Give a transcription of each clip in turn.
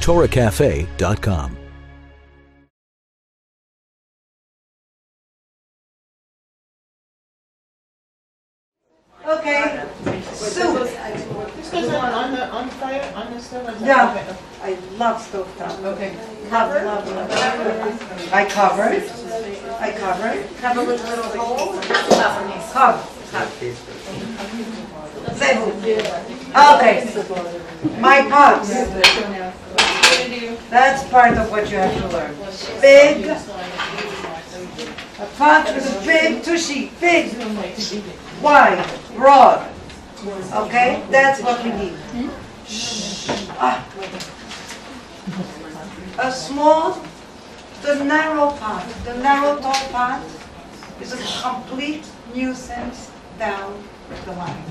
TorahCafe.com. Okay, soup. This goes on the fire, on the stove? Yeah, Okay. I love stovetop. Okay. Love. I covered. Cover with little holes. Cover. Zebu. Okay, my pots. That's part of what you have to learn. Big, a pot with a big tushy, big, wide, broad. Okay, that's what we need. Ah. A small, the narrow pot, the narrow tall pot is a complete nuisance down the line.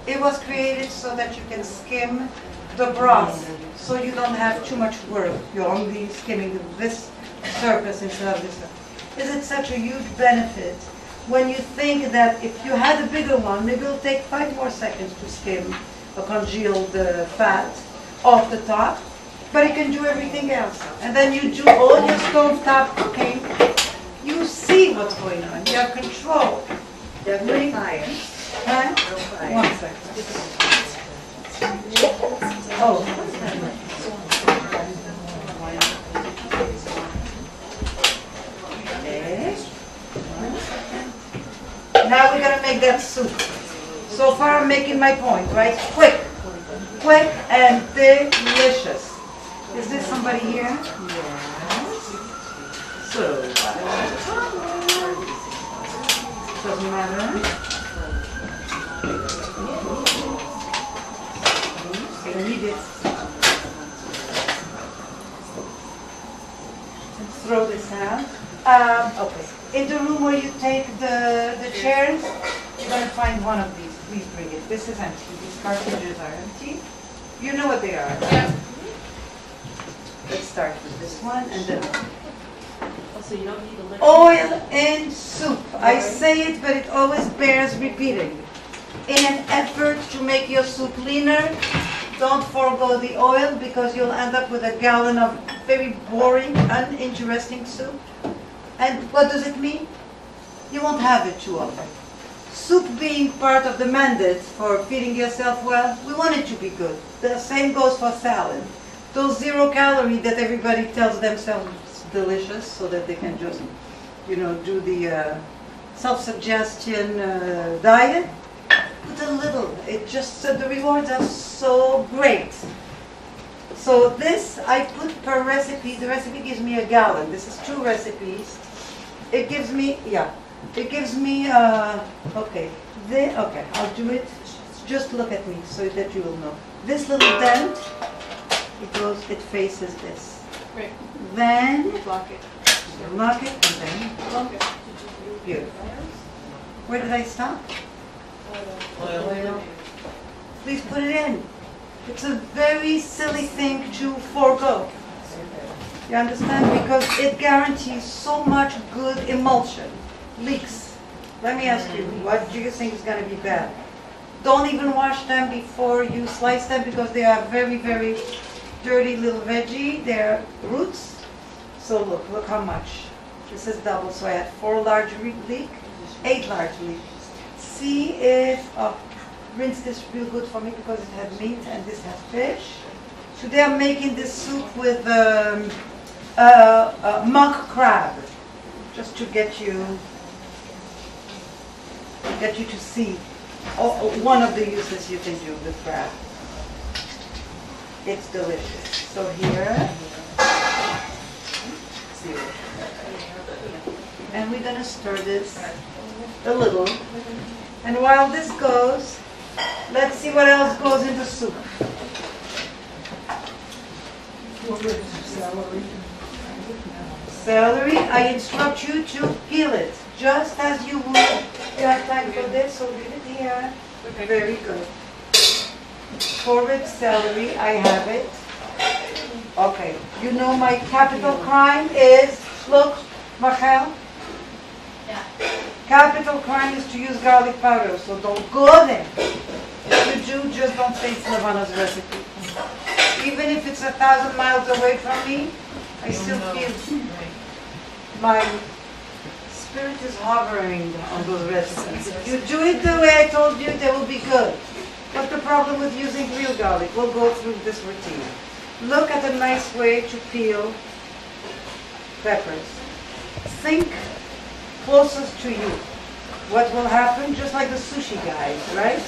It was created so that you can skim the broth, so you don't have too much work. You're only skimming this surface instead of this surface. Is it such a huge benefit when you think that if you had a bigger one, maybe it'll take 5 more seconds to skim a congealed fat off the top, but it can do everything else. And then you do all your stovetop cooking, you see what's going on, you have control. There's no fire. Huh? No fire. 1 second. Oh. Okay. Now we're gonna make that soup. So far I'm making my point, right? Quick and delicious. Is there somebody here? Yes. So, doesn't matter. Read it. Let's throw this out. Okay. In the room where you take the chairs, you're going to find one of these. Please bring it. This is empty. These cartridges are empty. You know what they are. Yeah. Let's start with this one and then So you don't need a liquid? oil in soup. I say it, but it always bears repeating. In an effort to make your soup leaner, don't forego the oil because you'll end up with a gallon of very boring, uninteresting soup. And what does it mean? You won't have it too often. Soup being part of the mandate for feeding yourself well, we want it to be good. The same goes for salad. Those 0 calorie that everybody tells themselves delicious so that they can just, do the self-suggestion diet. Put a little. It just, the rewards are so great. So this I put per recipe. The recipe gives me a gallon. This is 2 recipes. It gives me, okay. I'll do it. Just look at me so that you will know. This little dent, it faces this. Great. Then, Block it. lock it and then, Block it. beautiful. Where did I stop? Oil. Please put it in. It's a very silly thing to forego. You understand? Because it guarantees so much good emulsion. Leeks. Let me ask you, what do you think is going to be bad? Don't even wash them before you slice them because they are very, very dirty little veggie. They're roots. So look how much. This is double. So I had 4 large leeks, 8 large leeks. See if, rinse this real good for me because it had meat and this has fish. Today I'm making this soup with mock crab, just to get you to see one of the uses you can do with crab. It's delicious. So here, and we're gonna stir this a little. And while this goes, let's see what else goes in the soup. Celery, I instruct you to peel it, just as you would. You have time for this, so leave it here. Okay. Very good. Forward celery, I have it. Okay, you know my capital crime is, look, Rachel. Yeah. Capital crime is to use garlic powder, so don't go there. If you do, just don't say it's Levana's recipe. Even if it's 1,000 miles away from me, I still feel my spirit is hovering on those recipes. If you do it the way I told you, they will be good. What's the problem with using real garlic? We'll go through this routine. Look at a nice way to peel peppers. Think closest to you. What will happen? Just like the sushi guys, right?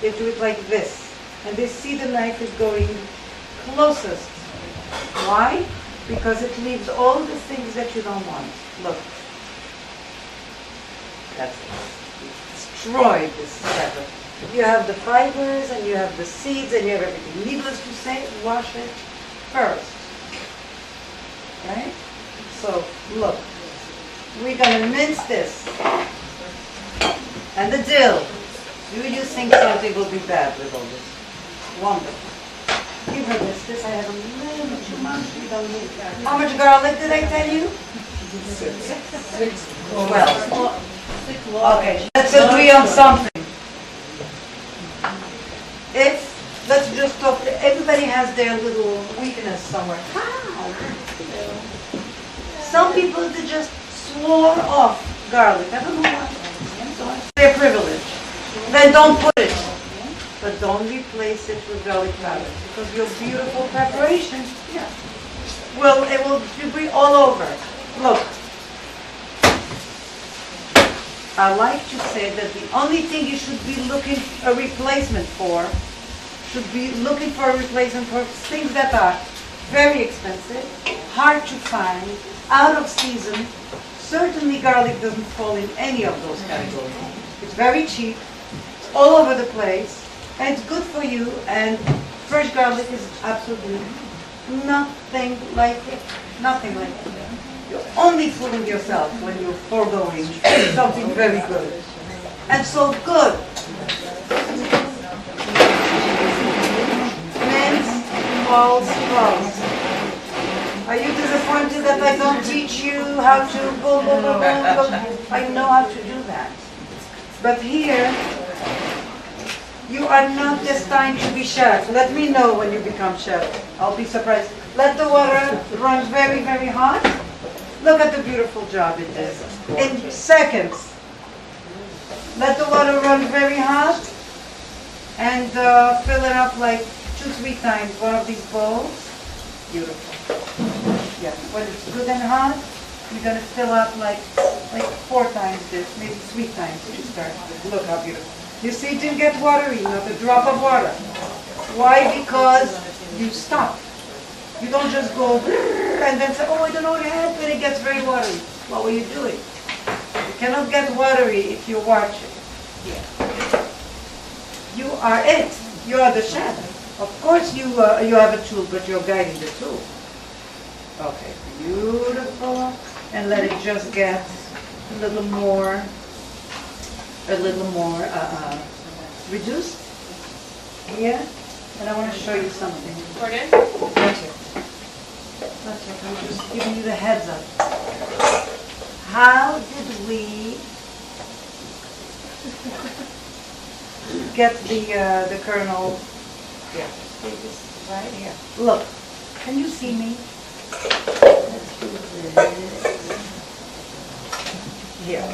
They do it like this. And they see the knife is going closest. Why? Because it leaves all the things that you don't want. Look. That's it. Destroy this pepper. You have the fibers and you have the seeds and you have everything. Needless to say, wash it first. Right? So, look. We're going to mince this. And the dill. Do you think something will be bad with all this? Wonderful. Give her this. This I have a little too much. You don't need that. How much garlic did I tell you? 12. Okay, let's agree on something. Let's just talk, everybody has their little weakness somewhere. Some people, they just swore off garlic. I don't know why. It's their privilege. Then don't put it. But don't replace it with garlic powder. Because your beautiful preparation, it will be all over. Look. I like to say that the only thing you should be looking a replacement for, should be looking for a replacement for things that are very expensive, hard to find, out of season. Certainly garlic doesn't fall in any of those categories. It's very cheap, it's all over the place, and it's good for you, and fresh garlic is absolutely nothing like it. Nothing like it. You're only fooling yourself when you're foregoing something very good. And so good. Mince, balls. Are you disappointed that I don't teach you how to go? I know how to do that. But here, you are not destined to be chef. Let me know when you become chef. I'll be surprised. Let the water run very, very hot. Look at the beautiful job it is. In seconds. Let the water run very hot and fill it up like 2-3 times one of these bowls. Beautiful. Yeah, when it's good and hot, you're going to fill up like 4 times this, maybe 3 times to start with. Look how beautiful. You see, it didn't get watery, not a drop of water. Why? Because you stop. You don't just go and then say, oh, I don't know what happened, it gets very watery. What were you doing? You cannot get watery if you watch it. Yeah. You are it. You are the chef. Of course you have a tool, but you're guiding the tool. Okay, beautiful. And let it just get a little more reduced. Yeah? And I want to show you something. Pardon? That's it. That's it. I'm just giving you the heads up. How did we get the kernel? Yeah. See this right here. Look. Can you see me? Let's do this. Here.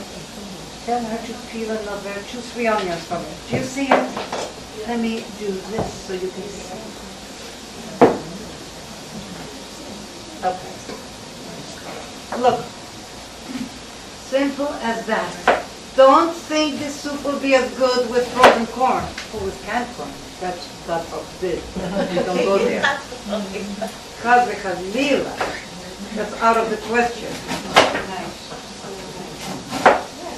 Tell her to peel another 2-3 onions from it. Do you see it? Let me do this so you can see. Okay. Look. Simple as that. Don't think this soup will be as good with frozen corn or with canned corn. That's God forbid. Don't go there. That's out of the question.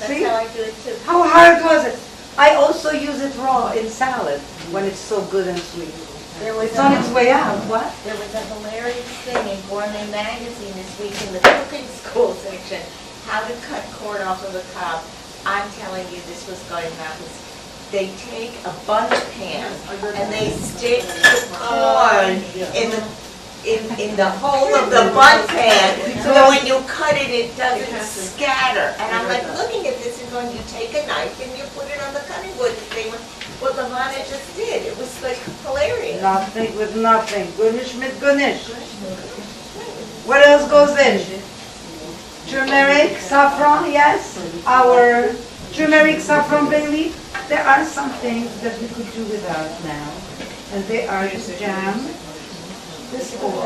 See? That's how I do it too. How hard was it? I also use it raw in salad when it's so good and sweet. It's on its way out. What? There was a hilarious thing in Gourmet Magazine this week in the cooking school section. How to cut corn off of a cob. I'm telling you, this was going backwards. They take a bunch pan and they stick the corn in the hole of the bun pan, so that when you cut it, it doesn't scatter. And I'm like looking at this and going, you take a knife and you put it on the cutting board. They went, what Levana just did. It was like hilarious. Nothing with nothing. Gunish mit gunish. What else goes in? Turmeric, saffron, yes. Our turmeric, saffron, bay leaf. There are some things that we could do without now. And they are this jam, this oil,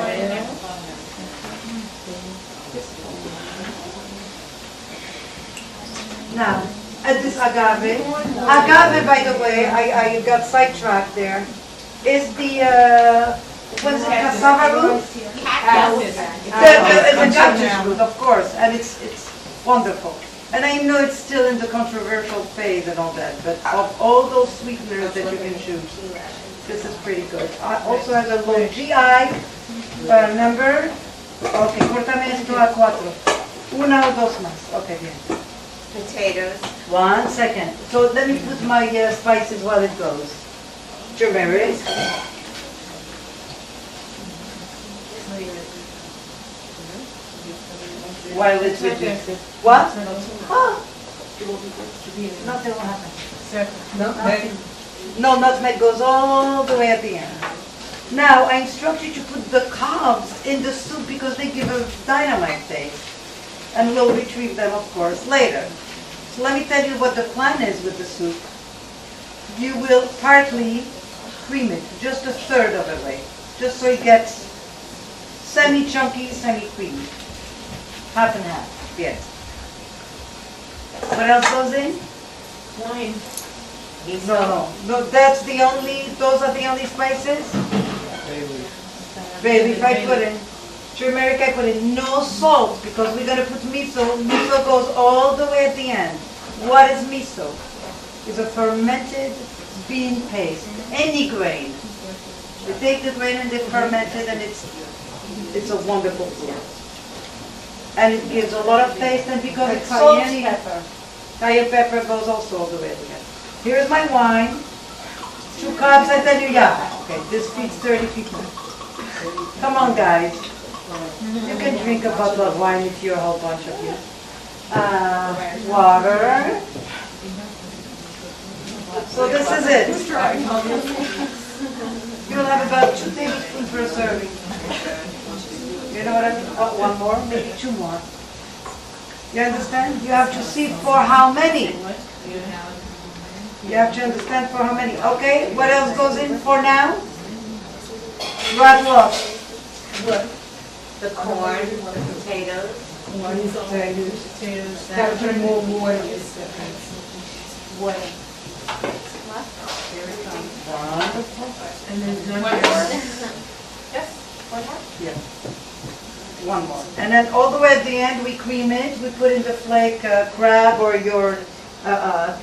now, this agave. Agave, by the way, I got sidetracked there, is the, what's it, cassava root? The cactus root, of course, and it's wonderful. And I know it's still in the controversial phase and all that, but of all those sweeteners that you can choose, this is pretty good. Also has a low GI number. Ok, córtame esto a 4. Una o dos más. Ok, bien. Potatoes. 1 second. So let me put my spices while it goes. Turmeric. While it's with you. What? Oh. Nothing will happen. No, nutmeg goes all the way at the end. Now, I instruct you to put the cobs in the soup because they give a dynamite taste. And we'll retrieve them, of course, later. So let me tell you what the plan is with the soup. You will partly cream it, just a third of the way, just so it gets semi-chunky, semi-creamy. Half and half, yes. What else goes in? Wine. No, that's the only, those are the only spices? Bay leaf I put in. Turmeric I put in. No salt, because we're going to put miso. Miso goes all the way at the end. What is miso? It's a fermented bean paste. Any grain. They take the grain and they ferment it, and it's a wonderful food. And it gives a lot of taste, and because it's salty, cayenne pepper goes also all the way at the end. Here's my wine. 2 cups, I tell you, yeah. Okay, this feeds 30 people. Come on, guys. You can drink a bottle of wine if you're a whole bunch of you. Water. So this is it. You'll have about 2 tablespoons per serving. You know what I mean? Oh, 1 more, maybe 2 more. You understand? You have to see for how many. You have to understand for how many. Okay, what else goes in for now? Rattle off. The corn, the potatoes. Potatoes. Gotta put more water. Water. Wonderful. And then One more? Yes, one more? Yeah. 1 more. And then all the way at the end, we cream it. We put in the flake crab or your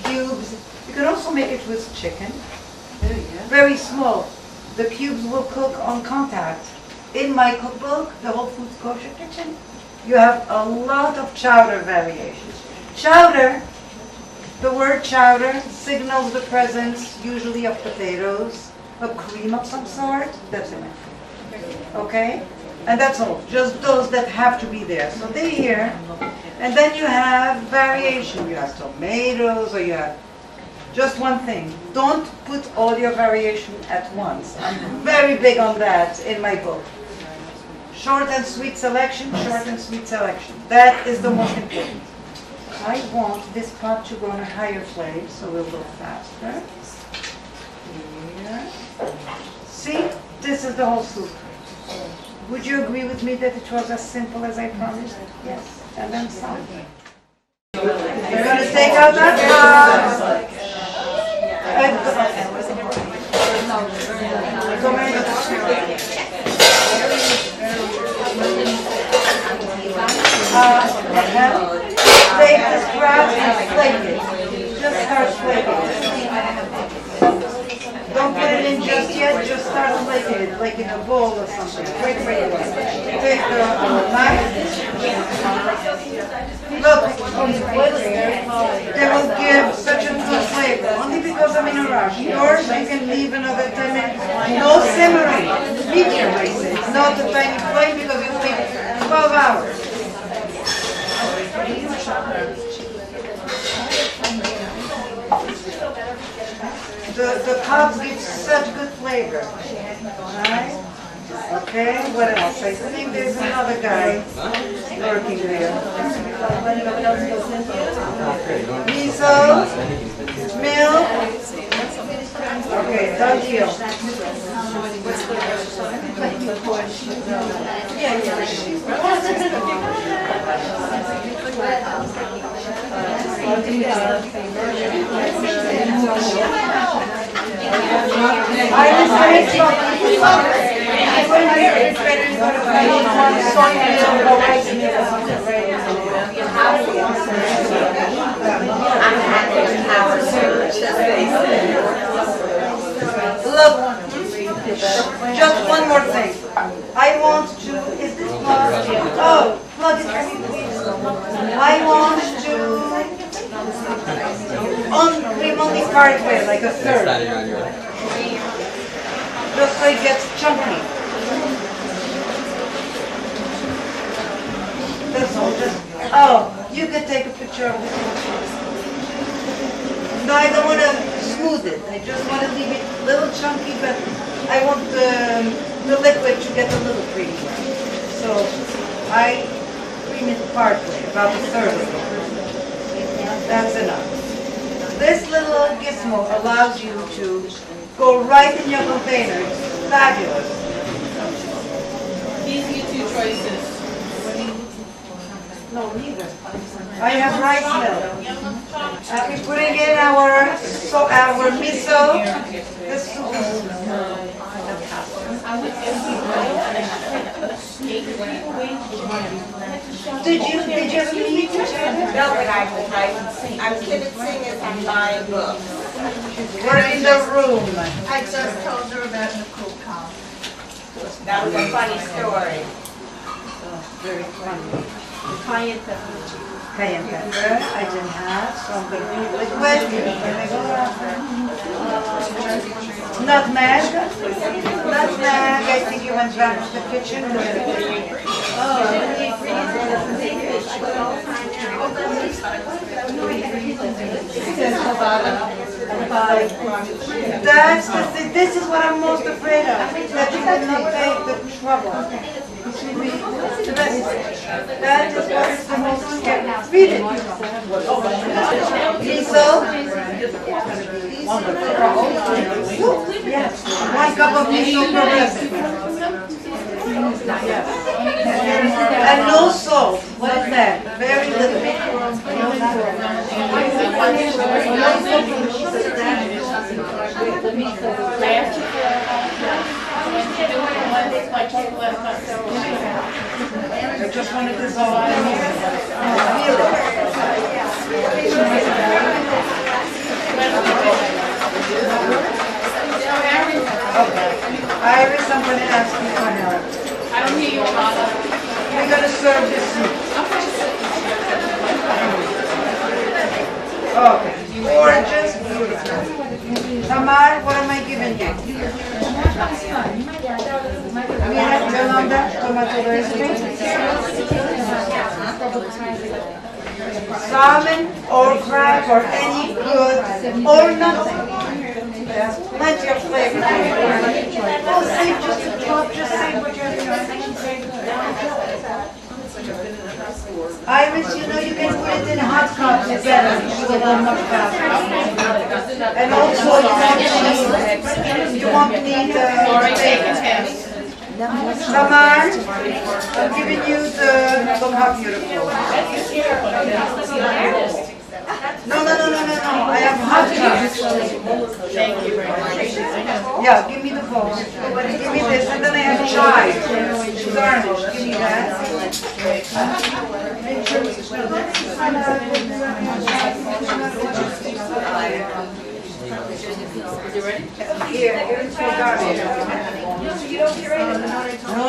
cubes. You can also make it with chicken. Very small. The cubes will cook on contact. In my cookbook, the Whole Foods Kosher Kitchen, you have a lot of chowder variations. Chowder, the word chowder signals the presence usually of potatoes, a cream of some sort. That's enough. Okay? And that's all. Just those that have to be there. So they're here. And then you have variation. You have tomatoes, or you have just one thing. Don't put all your variation at once. I'm very big on that in my book. Short and sweet selection, short and sweet selection. That is the most important. I want this pot to go on a higher flame, so we'll go faster. Here. See, this is the whole soup. Would you agree with me that it was as simple as I promised? Yes. And then some. We're going to take out that pot. Take this crab and flake it. Just start flaking it. Don't put it in just yet, just start flaking it, like in a bowl or something. Wait. Take the knife. Look, they will give such a good flavor, only because I'm in a rush. Yours, you can leave another 10 minutes. No simmering. Medium, I say. Not a tiny flame because it will take 12 hours. because the cobs give such good flavor. Alright? Okay, what else? I think there's another guy working there. Miso, milk. Okay, done deal. Look, just one more thing. I want to, is this plug? Oh, plug it. I want to cream on the cartwheel, like a third. Just so it gets chunky. That's all, oh, you can take a picture of this. No, I don't want to smooth it. I just want to leave it a little chunky, but I want the liquid to get a little creamy. So I cream it partly, about a third of it. That's enough. This little gizmo allows you to go right in your container. It's fabulous. These are your two choices. No, neither. I have rice milk. We're putting in our miso. This soup is Did you ever eat it? No, but I was gonna sing as I'm buying books. We're in the room. I just told her about Nicole Cobb. That was a funny story. Very funny. Cayenne pepper. Cayenne pepper, I didn't have, so I'm going to do liquid. Nutmeg. Nutmeg, I think you went back to the kitchen. That's the thing. This is what I'm most afraid of, that you will not take the trouble. That is what is the most scary. Read it. Miso. Yes. 1 cup of miso per recipe. And no salt. What is that? Very little. I just want to dissolve it. Feel it. Okay. Iris, I'm going to ask you for help. I don't hear you a lot. We're going to serve this soup. Okay. Gorgeous, beautiful. Tamar, what am I giving you? Mira, Yolanda, tomato recipe. Salmon or crab or any good or nothing. Plenty of flavor. Oh, save just a drop, just save what you're doing. Iris, you know you can put it in hot cups better. It will go much faster. And also you won't need Tamar, I'm giving you the, look how beautiful. No, I have hot cups. Thank you very much. Yeah, give me the bowl. Give me this, and then I have chives. Garnish, give me that. Make sure it's You ready? here, here's for garnish. No.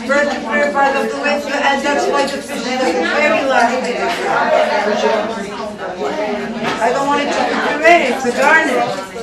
First you purify the fluid, and that's why the fish is the very last thing. I don't want it to be puree, it's a garnish.